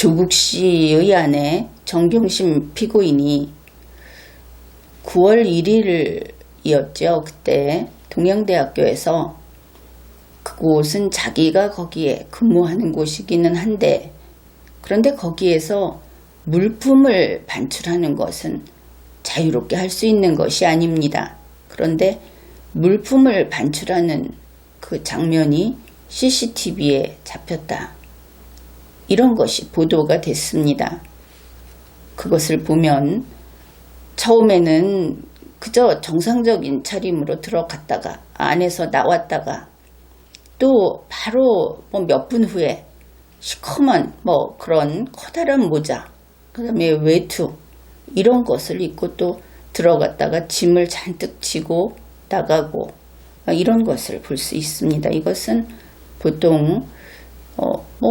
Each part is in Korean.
조국 씨의 아내 정경심 피고인이 9월 1일이었죠. 그때 동양대학교에서 그곳은 자기가 거기에 근무하는 곳이기는 한데, 그런데 거기에서 물품을 반출하는 것은 자유롭게 할 수 있는 것이 아닙니다. 그런데 물품을 반출하는 그 장면이 CCTV에 잡혔다. 이런 것이 보도가 됐습니다. 그것을 보면 처음에는 그저 정상적인 차림으로 들어갔다가 안에서 나왔다가 또 바로 몇 분 후에 시커먼 그런 커다란 모자, 그 다음에 외투 이런 것을 입고 또 들어갔다가 짐을 잔뜩 지고 나가고 이런 것을 볼 수 있습니다. 이것은 보통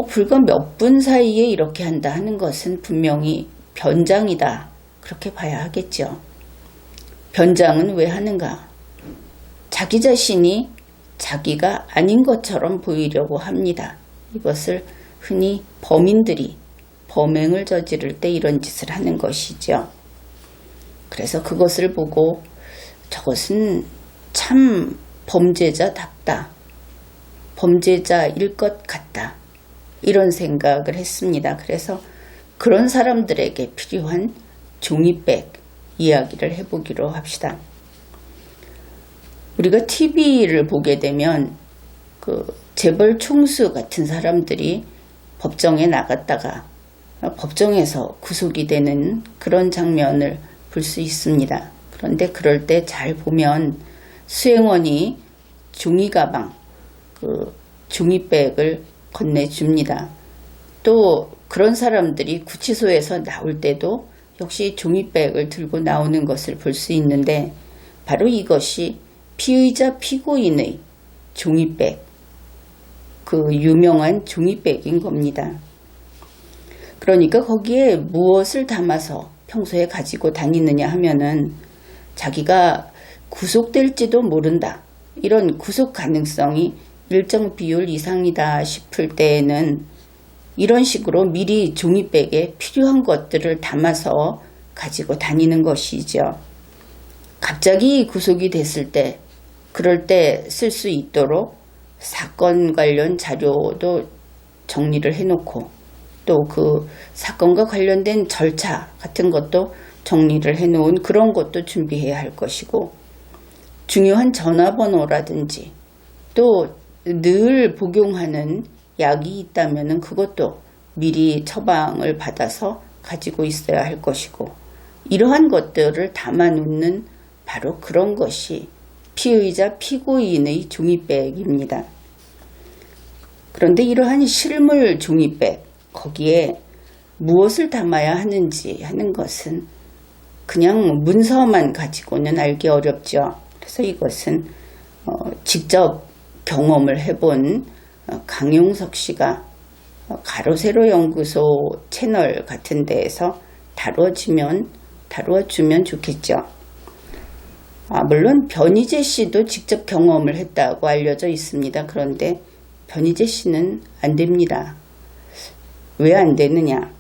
불과 몇 분 사이에 이렇게 한다 하는 것은 분명히 변장이다. 그렇게 봐야 하겠죠. 변장은 왜 하는가? 자기 자신이 자기가 아닌 것처럼 보이려고 합니다. 이것을 흔히 범인들이 범행을 저지를 때 이런 짓을 하는 것이죠. 그래서 그것을 보고 저것은 참 범죄자답다. 범죄자일 것 같다. 이런 생각을 했습니다. 그래서 그런 사람들에게 필요한 종이백 이야기를 해보기로 합시다. 우리가 TV를 보게 되면 그 재벌 총수 같은 사람들이 법정에 나갔다가 법정에서 구속이 되는 그런 장면을 볼 수 있습니다. 그런데 그럴 때 잘 보면 수행원이 종이가방, 그 종이백을 건네줍니다. 또 그런 사람들이 구치소에서 나올 때도 역시 종이백을 들고 나오는 것을 볼 수 있는데, 바로 이것이 피의자 피고인의 종이백, 그 유명한 종이백인 겁니다. 그러니까 거기에 무엇을 담아서 평소에 가지고 다니느냐 하면은 자기가 구속될지도 모른다. 이런 구속 가능성이 일정 비율 이상이다 싶을 때에는 이런 식으로 미리 종이백에 필요한 것들을 담아서 가지고 다니는 것이죠. 갑자기 구속이 됐을 때, 그럴 때 쓸 수 있도록 사건 관련 자료도 정리를 해놓고 또 그 사건과 관련된 절차 같은 것도 정리를 해놓은 그런 것도 준비해야 할 것이고, 중요한 전화번호라든지 또 늘 복용하는 약이 있다면 그것도 미리 처방을 받아서 가지고 있어야 할 것이고, 이러한 것들을 담아놓는 바로 그런 것이 피의자 피고인의 종이백입니다. 그런데 이러한 실물 종이백, 거기에 무엇을 담아야 하는지 하는 것은 그냥 문서만 가지고는 알기 어렵죠. 그래서 이것은 직접 경험을 해본 강용석 씨가 가로세로 연구소 채널 같은 데에서 다루어주면 좋겠죠. 물론 변희재 씨도 직접 경험을 했다고 알려져 있습니다. 그런데 변희재 씨는 안 됩니다. 왜 안 되느냐?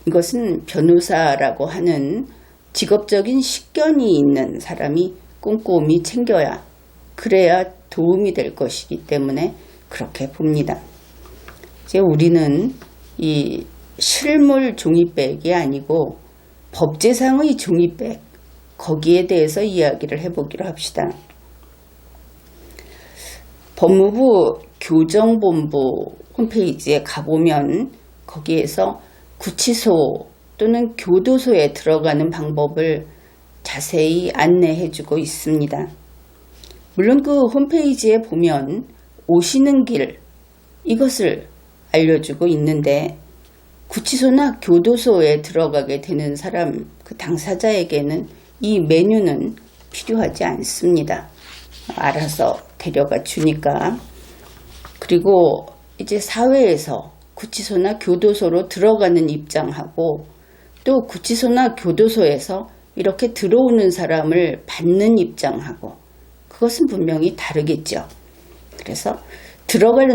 이것은 변호사라고 하는 직업적인 식견이 있는 사람이 꼼꼼히 챙겨야, 그래야 도움이 될 것이기 때문에 그렇게 봅니다. 이제 우리는 이 실물 종이백이 아니고 법제상의 종이백, 거기에 대해서 이야기를 해보기로 합시다. 법무부 교정본부 홈페이지에 가보면 거기에서 구치소 또는 교도소에 들어가는 방법을 자세히 안내해주고 있습니다. 물론 그 홈페이지에 보면 오시는 길, 이것을 알려주고 있는데, 구치소나 교도소에 들어가게 되는 사람, 그 당사자에게는 이 메뉴는 필요하지 않습니다. 알아서 데려가 주니까. 그리고 이제 사회에서 구치소나 교도소로 들어가는 입장하고 또 구치소나 교도소에서 이렇게 들어오는 사람을 받는 입장하고 그것은 분명히 다르겠죠. 그래서 들어갈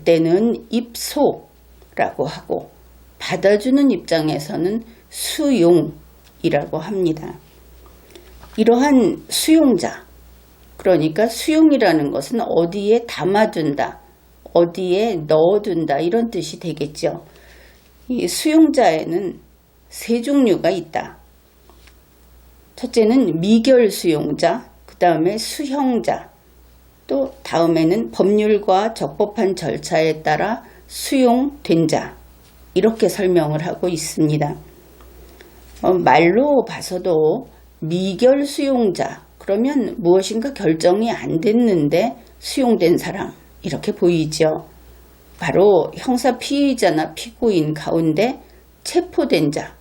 때는 입소라고 하고 받아주는 입장에서는 수용이라고 합니다. 이러한 수용자, 그러니까 수용이라는 것은 어디에 담아둔다, 어디에 넣어둔다 이런 뜻이 되겠죠. 이 수용자에는 세 종류가 있다. 첫째는 미결 수용자, 그 다음에 수형자, 또 다음에는 법률과 적법한 절차에 따라 수용된 자, 이렇게 설명을 하고 있습니다. 말로 봐서도 미결 수용자, 그러면 무엇인가 결정이 안 됐는데 수용된 사람, 이렇게 보이죠. 바로 형사 피의자나 피고인 가운데 체포된 자.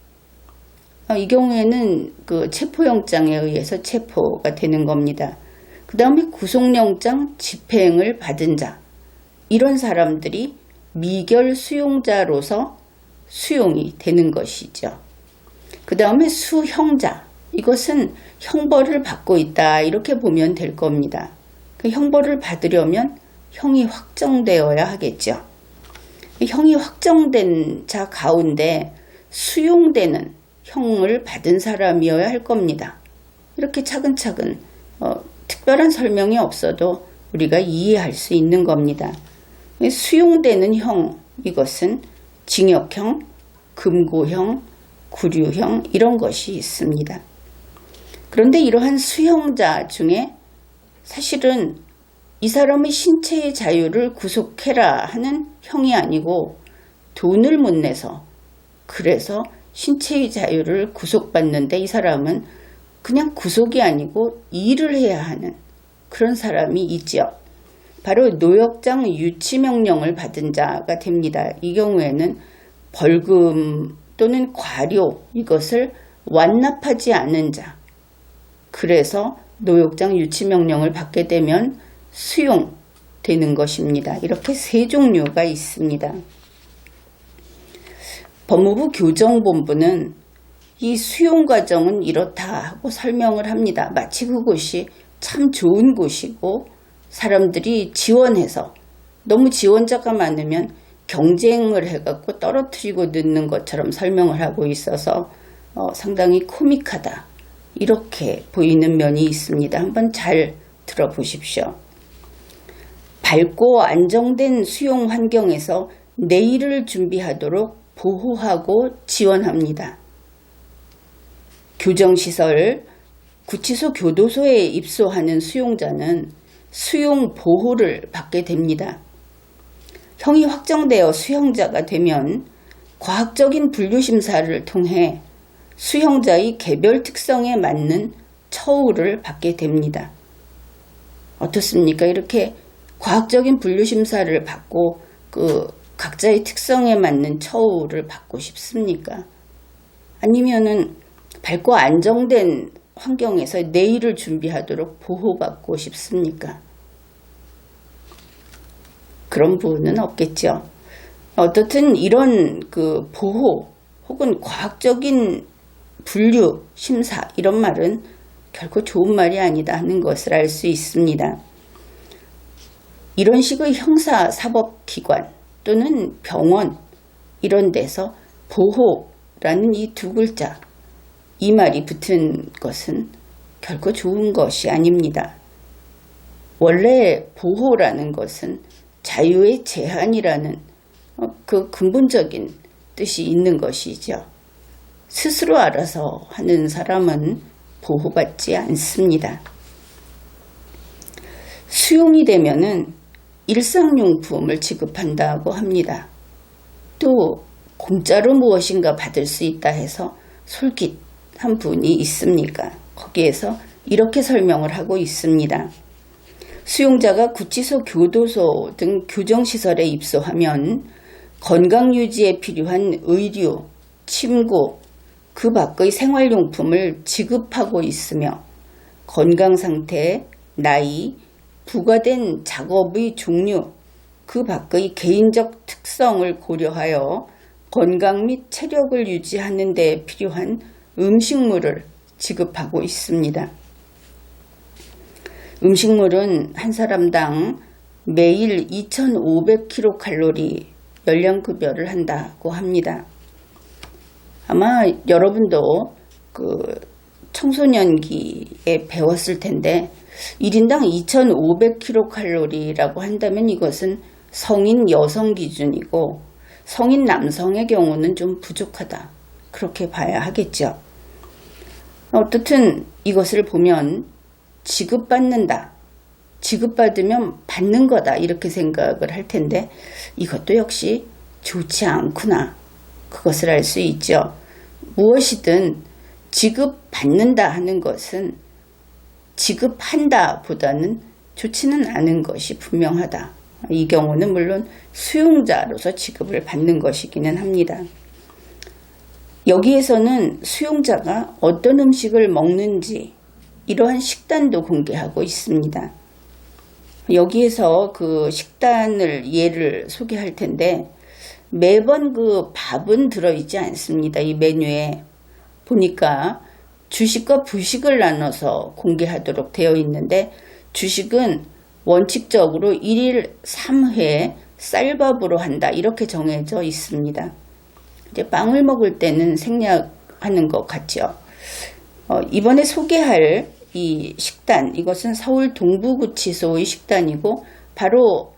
이 경우에는 그 체포영장에 의해서 체포가 되는 겁니다. 그 다음에 구속영장 집행을 받은 자. 이런 사람들이 미결 수용자로서 수용이 되는 것이죠. 그 다음에 수형자. 이것은 형벌을 받고 있다, 이렇게 보면 될 겁니다. 그 형벌을 받으려면 형이 확정되어야 하겠죠. 형이 확정된 자 가운데 수용되는 형을 받은 사람이어야 할 겁니다. 이렇게 차근차근 특별한 설명이 없어도 우리가 이해할 수 있는 겁니다. 수용되는 형, 이것은 징역형, 금고형, 구류형 이런 것이 있습니다. 그런데 이러한 수형자 중에 사실은 이 사람의 신체의 자유를 구속해라 하는 형이 아니고 돈을 못 내서 그래서 신체의 자유를 구속받는데 이 사람은 그냥 구속이 아니고 일을 해야 하는 그런 사람이 있죠. 바로 노역장 유치명령을 받은 자가 됩니다. 이 경우에는 벌금 또는 과료 이것을 완납하지 않은 자, 그래서 노역장 유치명령을 받게 되면 수용되는 것입니다. 이렇게 세 종류가 있습니다. 법무부 교정본부는 이 수용 과정은 이렇다 하고 설명을 합니다. 마치 그곳이 참 좋은 곳이고 사람들이 지원해서 너무 지원자가 많으면 경쟁을 해갖고 떨어뜨리고 넣는 것처럼 설명을 하고 있어서 상당히 코믹하다, 이렇게 보이는 면이 있습니다. 한번 잘 들어보십시오. 밝고 안정된 수용 환경에서 내일을 준비하도록 보호하고 지원합니다. 교정시설, 구치소 교도소에 입소하는 수용자는 수용 보호를 받게 됩니다. 형이 확정되어 수형자가 되면 과학적인 분류심사를 통해 수형자의 개별 특성에 맞는 처우를 받게 됩니다. 어떻습니까? 이렇게 과학적인 분류심사를 받고 그 각자의 특성에 맞는 처우를 받고 싶습니까? 아니면은 밝고 안정된 환경에서 내일을 준비하도록 보호받고 싶습니까? 그런 부분은 없겠죠. 어떻든 이런 그 보호 혹은 과학적인 분류, 심사 이런 말은 결코 좋은 말이 아니다 하는 것을 알 수 있습니다. 이런 식의 형사사법기관 또는 병원 이런 데서 보호라는 이 두 글자, 이 말이 붙은 것은 결코 좋은 것이 아닙니다. 원래 보호라는 것은 자유의 제한이라는 그 근본적인 뜻이 있는 것이죠. 스스로 알아서 하는 사람은 보호받지 않습니다. 수용이 되면은 일상용품을 지급한다고 합니다. 또 공짜로 무엇인가 받을 수 있다 해서 솔깃한 분이 있습니까? 거기에서 이렇게 설명을 하고 있습니다. 수용자가 구치소, 교도소 등 교정시설에 입소하면 건강유지에 필요한 의류, 침구, 그 밖의 생활용품을 지급하고 있으며 건강상태, 나이, 부과된 작업의 종류, 그 밖의 개인적 특성을 고려하여 건강 및 체력을 유지하는 데 필요한 음식물을 지급하고 있습니다. 음식물은 한 사람당 매일 2,500kcal 열량급여를 한다고 합니다. 아마 여러분도 그 청소년기에 배웠을 텐데 1인당 2,500kcal라고 한다면 이것은 성인 여성 기준이고 성인 남성의 경우는 좀 부족하다. 그렇게 봐야 하겠죠. 어떻든 이것을 보면 지급받는다. 지급받으면 받는 거다. 이렇게 생각을 할 텐데 이것도 역시 좋지 않구나. 그것을 알 수 있죠. 무엇이든 지급받는다 하는 것은 지급한다 보다는 좋지는 않은 것이 분명하다. 이 경우는 물론 수용자로서 지급을 받는 것이기는 합니다. 여기에서는 수용자가 어떤 음식을 먹는지 이러한 식단도 공개하고 있습니다. 여기에서 그 식단을 예를 소개할 텐데 매번 그 밥은 들어있지 않습니다. 이 메뉴에 보니까 주식과 부식을 나눠서 공개하도록 되어 있는데 주식은 원칙적으로 1일 3회 쌀밥으로 한다. 이렇게 정해져 있습니다. 이제 빵을 먹을 때는 생략하는 것 같죠. 이번에 소개할 이 식단, 이것은 서울 동부구치소의 식단이고 바로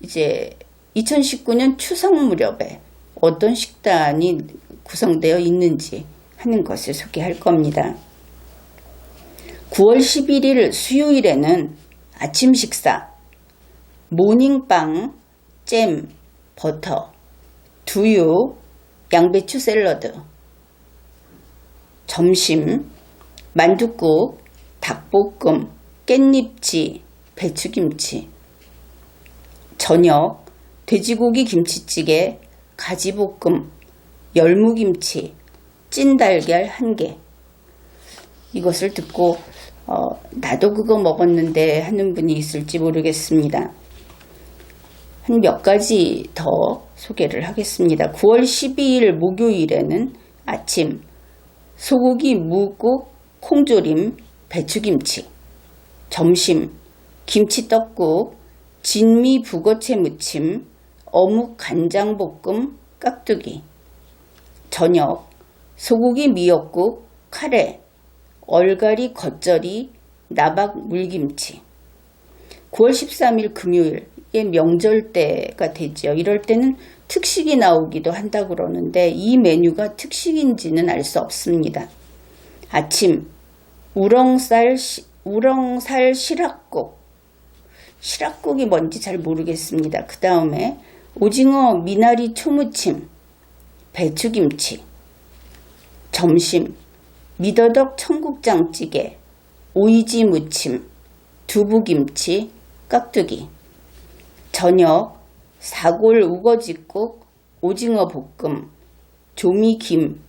이제 2019년 추석 무렵에 어떤 식단이 구성되어 있는지 하는 것을 소개할 겁니다. 9월 11일 수요일에는 아침 식사, 모닝빵, 잼, 버터, 두유, 양배추 샐러드, 점심, 만둣국, 닭볶음, 깻잎지, 배추김치, 저녁, 돼지고기 김치찌개, 가지볶음, 열무김치, 찐달걀 1개. 이것을 듣고 나도 그거 먹었는데 하는 분이 있을지 모르겠습니다. 한 몇 가지 더 소개를 하겠습니다. 9월 12일 목요일에는 아침 소고기 무국, 콩조림, 배추김치, 점심 김치떡국, 진미 북어채 무침, 어묵 간장볶음, 깍두기, 저녁 소고기 미역국, 카레, 얼갈이 겉절이, 나박 물김치. 9월 13일 금요일에 명절 때가 되죠. 이럴 때는 특식이 나오기도 한다 그러는데 이 메뉴가 특식인지는 알 수 없습니다. 아침 우렁살 시락국. 시락국이 뭔지 잘 모르겠습니다. 그 다음에 오징어 미나리 초무침, 배추김치. 점심 미더덕 청국장찌개, 오이지 무침, 두부김치, 깍두기. 저녁 사골 우거지국, 오징어 볶음, 조미김,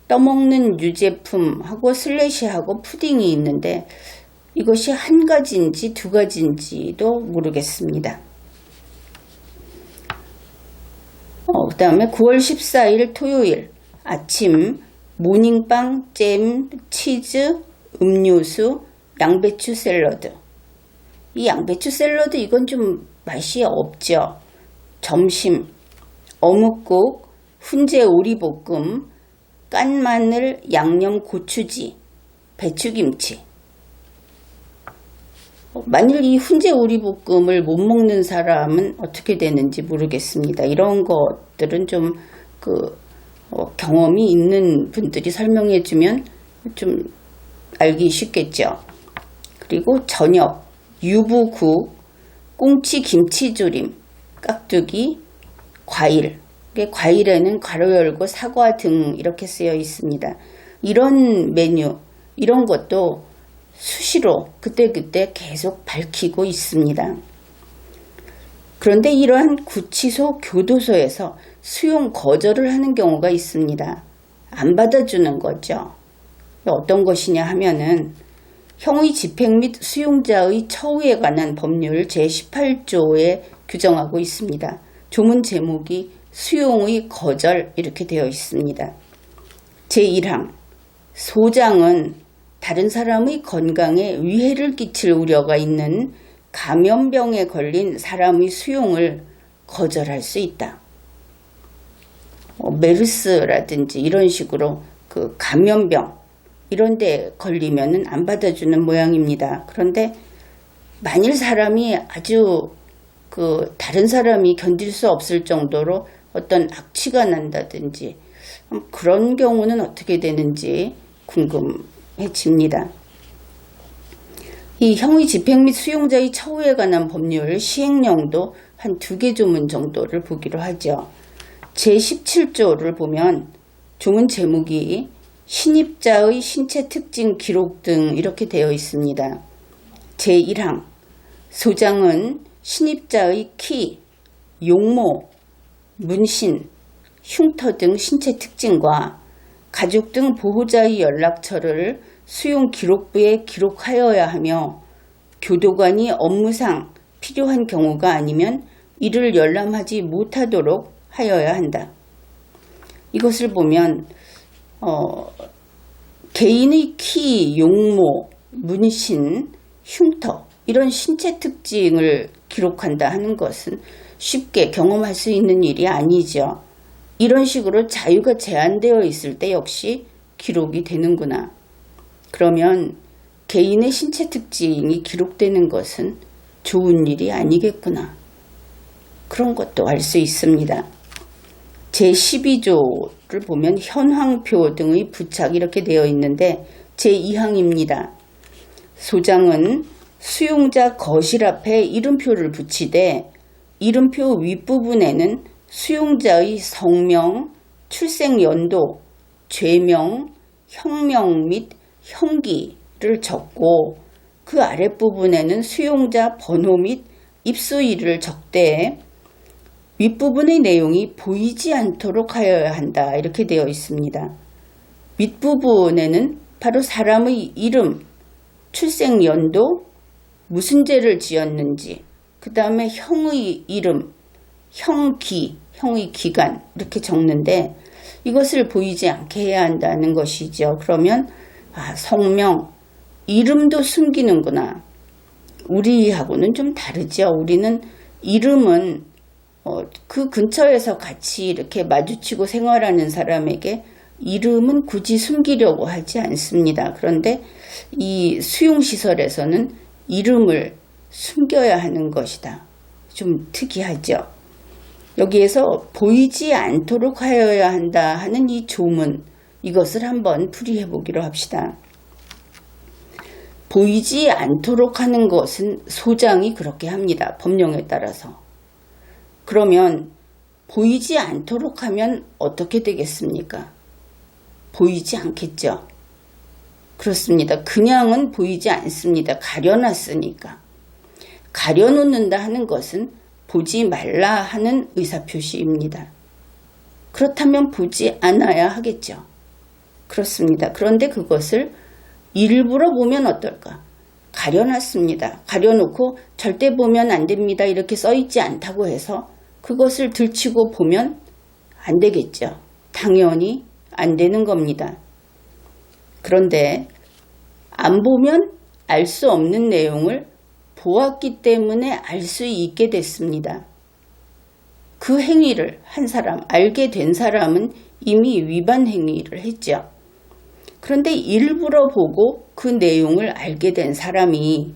떠먹는 유제품하고 슬래시하고 푸딩이 있는데 이것이 한 가지인지 두 가지인지도 모르겠습니다. 그 다음에 9월 14일 토요일 아침 모닝빵, 잼, 치즈, 음료수, 양배추 샐러드. 이 양배추 샐러드 이건 좀 맛이 없죠. 점심 어묵국, 훈제 오리볶음, 깐마늘 양념 고추지, 배추김치. 만일 이 훈제 오리볶음을 못 먹는 사람은 어떻게 되는지 모르겠습니다. 이런 것들은 좀 경험이 있는 분들이 설명해 주면 좀 알기 쉽겠죠. 그리고 저녁 유부국, 꽁치 김치조림, 깍두기, 과일. 과일에는 괄호 열고 사과 등 이렇게 쓰여 있습니다. 이런 메뉴, 이런 것도 수시로 그때그때 계속 밝히고 있습니다. 그런데 이러한 구치소 교도소에서 수용 거절을 하는 경우가 있습니다. 안 받아주는 거죠. 어떤 것이냐 하면은 형의 집행 및 수용자의 처우에 관한 법률 제18조에 규정하고 있습니다. 조문 제목이 수용의 거절 이렇게 되어 있습니다. 제1항 소장은 다른 사람의 건강에 위해를 끼칠 우려가 있는 감염병에 걸린 사람의 수용을 거절할 수 있다. 메르스라든지 이런 식으로 그 감염병 이런 데 걸리면은 안 받아주는 모양입니다. 그런데 만일 사람이 아주 그 다른 사람이 견딜 수 없을 정도로 어떤 악취가 난다든지 그런 경우는 어떻게 되는지 궁금해집니다. 이 형의 집행 및 수용자의 처우에 관한 법률 시행령도 한 2개 조문 정도를 보기로 하죠. 제17조를 보면 조문 제목이 신입자의 신체 특징 기록 등 이렇게 되어 있습니다. 제1항 소장은 신입자의 키, 용모, 문신, 흉터 등 신체 특징과 가족 등 보호자의 연락처를 수용 기록부에 기록하여야 하며 교도관이 업무상 필요한 경우가 아니면 이를 열람하지 못하도록 하여야 한다. 이것을 보면 개인의 키, 용모, 문신, 흉터 이런 신체 특징을 기록한다 하는 것은 쉽게 경험할 수 있는 일이 아니죠. 이런 식으로 자유가 제한되어 있을 때 역시 기록이 되는구나. 그러면 개인의 신체 특징이 기록되는 것은 좋은 일이 아니겠구나. 그런 것도 알 수 있습니다. 제12조를 보면 현황표 등의 부착 이렇게 되어 있는데 제2항입니다. 소장은 수용자 거실 앞에 이름표를 붙이되 이름표 윗부분에는 수용자의 성명, 출생연도, 죄명, 형명 및 형기를 적고 그 아랫부분에는 수용자 번호 및 입소일을 적되 윗부분의 내용이 보이지 않도록 하여야 한다 이렇게 되어 있습니다. 윗부분에는 바로 사람의 이름, 출생연도, 무슨 죄를 지었는지, 그 다음에 형의 이름, 형기, 형의 기간 이렇게 적는데 이것을 보이지 않게 해야 한다는 것이죠. 그러면 성명, 이름도 숨기는구나. 우리하고는 좀 다르죠. 우리는 이름은 그 근처에서 같이 이렇게 마주치고 생활하는 사람에게 이름은 굳이 숨기려고 하지 않습니다. 그런데 이 수용시설에서는 이름을 숨겨야 하는 것이다. 좀 특이하죠. 여기에서 보이지 않도록 하여야 한다 하는 이 조문, 이것을 한번 풀이해 보기로 합시다. 보이지 않도록 하는 것은 소장이 그렇게 합니다. 법령에 따라서. 그러면 보이지 않도록 하면 어떻게 되겠습니까? 보이지 않겠죠. 그렇습니다. 그냥은 보이지 않습니다. 가려놨으니까. 가려놓는다 하는 것은 보지 말라 하는 의사표시입니다. 그렇다면 보지 않아야 하겠죠. 그렇습니다. 그런데 그것을 일부러 보면 어떨까? 가려놨습니다. 가려놓고 절대 보면 안 됩니다. 이렇게 써있지 않다고 해서 그것을 들추고 보면 안 되겠죠. 당연히 안 되는 겁니다. 그런데 안 보면 알 수 없는 내용을 보았기 때문에 알 수 있게 됐습니다. 그 행위를 한 사람, 알게 된 사람은 이미 위반 행위를 했죠. 그런데 일부러 보고 그 내용을 알게 된 사람이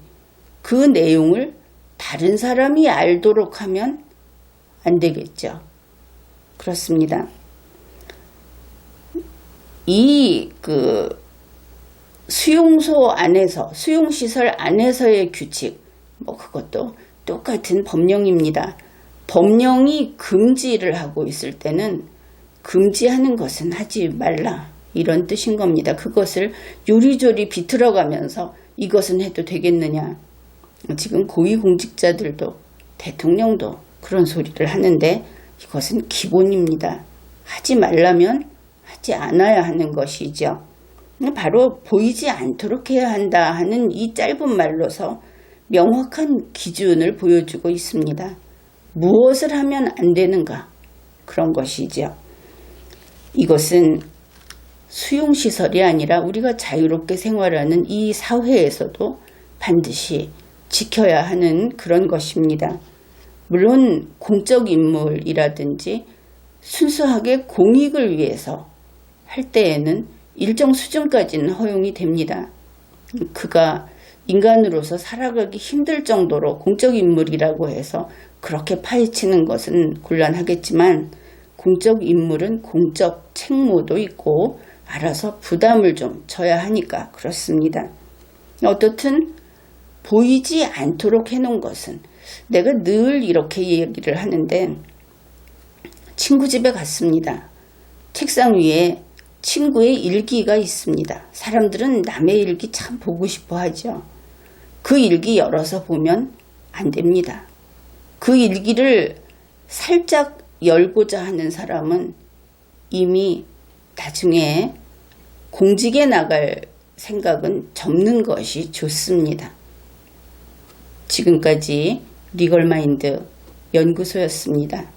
그 내용을 다른 사람이 알도록 하면 안 되겠죠. 그렇습니다. 이 수용소 안에서, 수용시설 안에서의 규칙, 그것도 똑같은 법령입니다. 법령이 금지를 하고 있을 때는 금지하는 것은 하지 말라. 이런 뜻인 겁니다. 그것을 요리조리 비틀어가면서 이것은 해도 되겠느냐. 지금 고위공직자들도 대통령도 그런 소리를 하는데 이것은 기본입니다. 하지 말라면 하지 않아야 하는 것이죠. 바로 보이지 않도록 해야 한다 하는 이 짧은 말로서 명확한 기준을 보여주고 있습니다. 무엇을 하면 안 되는가? 그런 것이죠. 이것은 수용시설이 아니라 우리가 자유롭게 생활하는 이 사회에서도 반드시 지켜야 하는 그런 것입니다. 물론 공적 인물이라든지 순수하게 공익을 위해서 할 때에는 일정 수준까지는 허용이 됩니다. 그가 인간으로서 살아가기 힘들 정도로 공적 인물이라고 해서 그렇게 파헤치는 것은 곤란하겠지만, 공적 인물은 공적 책무도 있고 알아서 부담을 좀 져야 하니까 그렇습니다. 어떻든 보이지 않도록 해놓은 것은, 내가 늘 이렇게 얘기를 하는데, 친구 집에 갔습니다. 책상 위에 친구의 일기가 있습니다. 사람들은 남의 일기 참 보고 싶어 하죠. 그 일기 열어서 보면 안 됩니다. 그 일기를 살짝 열고자 하는 사람은 이미 나중에 공직에 나갈 생각은 접는 것이 좋습니다. 지금까지 리걸마인드 연구소였습니다.